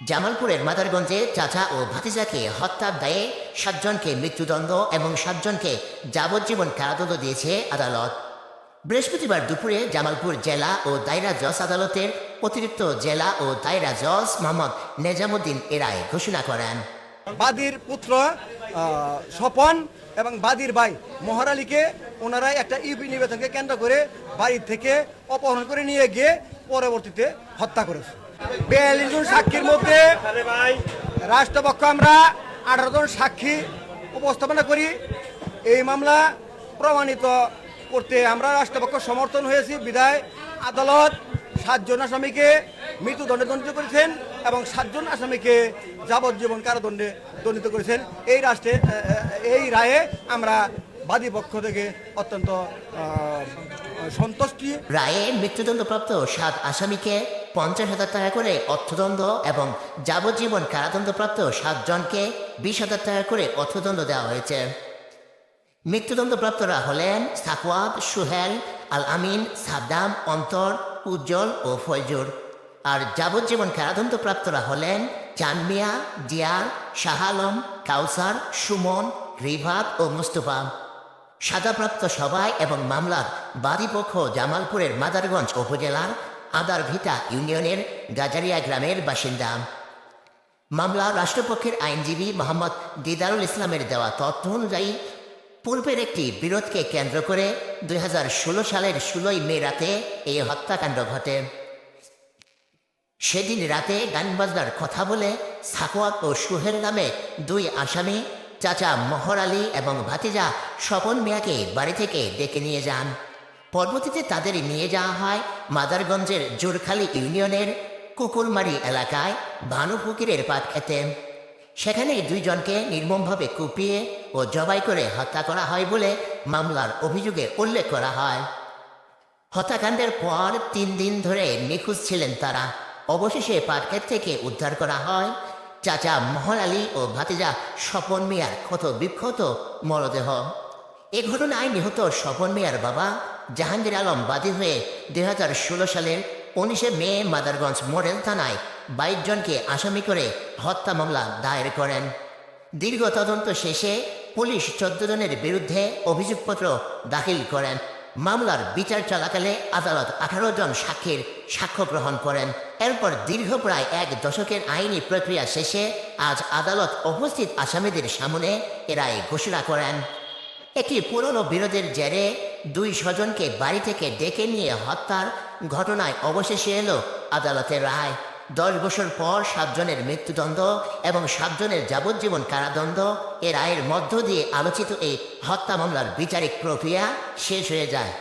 জামালপুরের মাদারগঞ্জে চাচা ও ভাতিজাকে হত্যার দায়ে 7 জনকে মৃত্যুদণ্ড এবং 7 জনকে যাবজ্জীবন কারাদণ্ড দিয়েছে আদালত। বৃহস্পতিবার দুপুরে জামালপুর জেলা ও দায়রা জজ আদালতের অতিরিক্ত জেলা ও দায়রা জজ মোহাম্মদ নেজামুদ্দিন এ রায় ঘোষণা করেন। বাদীর পুত্র স্বপন এবং বাদীর ভাই মোহর আলীকে ওনারা একটা ইউপি নিবেদনকে কেন্দ্র করে বাড়ির থেকে অপহরণ করে নিয়ে গিয়ে পরবর্তীতে হত্যা করেছে। 42 জন সাক্ষীর মধ্যে রাষ্ট্রপক্ষ আমরা 18 জন সাক্ষী উপস্থাপনা করি। এই মামলা প্রমাণিত করতে আমরা রাষ্ট্রপক্ষ সমর্থন হয়েছি বিধায় আদালত 7 জন আসামিকে মৃত্যুদণ্ডে দণ্ডিত করেছেন এবং 7 জন আসামিকে যাবজ্জীবন কারাদণ্ডে দণ্ডিত করেছেন। এই রায়ে আমরা বাদী পক্ষ থেকে অত্যন্ত সন্তুষ্টি। রায়ে মৃত্যুদণ্ডপ্রাপ্ত 7 আসামিকে 50,000 টাকা করে অর্থদণ্ড এবং যাবজ্জীবন কারাদণ্ডপ্রাপ্ত 7 জনকে 20,000 টাকা করে অর্থদণ্ড দেওয়া হয়েছে। মৃত্যুদণ্ডপ্রাপ্তরা হলেন সাকওয়াত, সুহেল, আল আমিন, সাদ্দাম, অন্তর, উজ্জ্বল ও ফয়জুর। আর যাবজ্জীবন কারাদণ্ডপ্রাপ্তরা হলেন চানমিয়া, জিয়ার, শাহ আলম, কাউসার, সুমন, রিভাত ও মুস্তফা। সাজাপ্রাপ্ত সবাই এবং মামলার বাদীপক্ষ জামালপুরের মাদারগঞ্জ উপজেলার আদারভিটা ইউনিয়নের গাজারিয়া গ্রামের বাসিন্দা। মামলা রাষ্ট্রপক্ষের আইনজীবী মোহাম্মদ দিদারুল ইসলামের দেওয়া তথ্য অনুযায়ী পূর্বের একটি বিরোধকে কেন্দ্র করে 2016 সালের 16 মে রাতে এই হত্যাকাণ্ড ঘটে। সেদিন রাতে গান বাজনার কথা বলে সাকওয়াত ও সুহেল নামে 2 আসামি চাচা মোহর আলী এবং ভাতিজা স্বপন মিয়াকে বাড়ি থেকে ডেকে নিয়ে যান। পরবর্তীতে তাদের নিয়ে যাওয়া হয় মাদারগঞ্জের জোরখালী ইউনিয়নের কুকুরমারি এলাকায় ভানু ফকিরের পাট খেতে। সেখানে 2 জনকে নির্মমভাবে কুপিয়ে ও জবাই করে হত্যা করা হয় বলে মামলার অভিযোগে উল্লেখ করা হয়। হত্যাকাণ্ডের পর 3 দিন ধরে নিখোঁজ ছিলেন তারা। অবশেষে পাটক্ষেত থেকে উদ্ধার করা হয় চাচা মোহর আলী ও ভাতিজা স্বপন মিয়ার ক্ষত বিক্ষত মরদেহ। এ ঘটনায় নিহত স্বপন মিয়ার বাবা জাহাঙ্গীর আলম বাদী হয়ে 2016 সালের 19 মে মাদারগঞ্জ মডেল থানায় 22 জনকে আসামি করে হত্যা মামলা দায়ের করেন। দীর্ঘ তদন্ত শেষে পুলিশ 14 জনের বিরুদ্ধে অভিযোগপত্র দাখিল করেন। মামলার বিচার চলাকালে আদালত 18 জন সাক্ষীর সাক্ষ্য গ্রহণ করেন। এরপর দীর্ঘ প্রায় 1 দশকের আইনি প্রক্রিয়া শেষে আজ আদালত উপস্থিত আসামিদের সামনে এ রায় ঘোষণা করেন। একটি পুরনো বিরোধের জেরে 2 স্বজনকে বাড়ি থেকে ডেকে নিয়ে হত্যার ঘটনায় অবশেষে এলো আদালতের রায়। 10 বছর পর 7 জনের মৃত্যুদণ্ড এবং 7 জনের যাবজ্জীবন কারাদণ্ড এ রায়ের মধ্য দিয়ে আলোচিত এই হত্যা মামলার বিচারিক প্রক্রিয়া শেষ হয়ে যায়।